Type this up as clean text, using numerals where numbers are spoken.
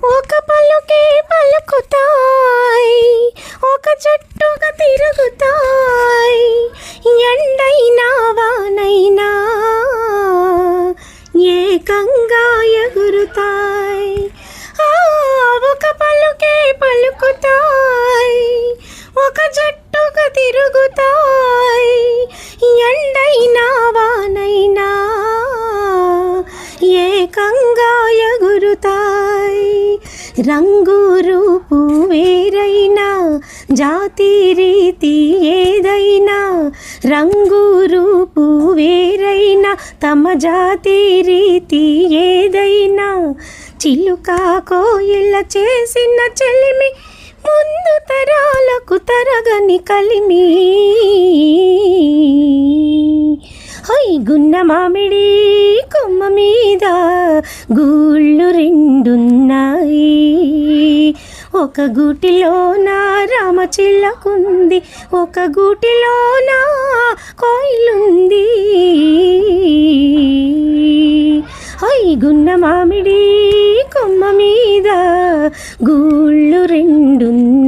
ఒక పలుకే పలుకుతాయి, ఒక జట్టుగా తిరుగుతాయి, ఎండైనా వానైనా ఏకంగా ఎగురుతాయి. ఒక పలుకే పలుకుతాయి, ఒక జట్టుగా తిరుగుతాయి, ఎండైనా వానైనా ఏకంగా ఎగురుతాయి. రంగు రూపు వేరైనా, జాతి రీతి ఏదైనా, రంగు రూపు వేరైనా, తమ జాతి రీతి ఏదైనా, చిలుక కోయిల చేసిన చెలిమి ముందు తరాలకు తరగని కలిమి. గున్న మామిడి కొమ్మ మీద గూళ్ళు రెండున్నాయి, ఒక గూటిలోన రామచిల్లకుంది, ఒక గూటిలోన కోయిలుంది. గున్న మామిడి కొమ్మ మీద గూళ్ళు రెండున్నాయి.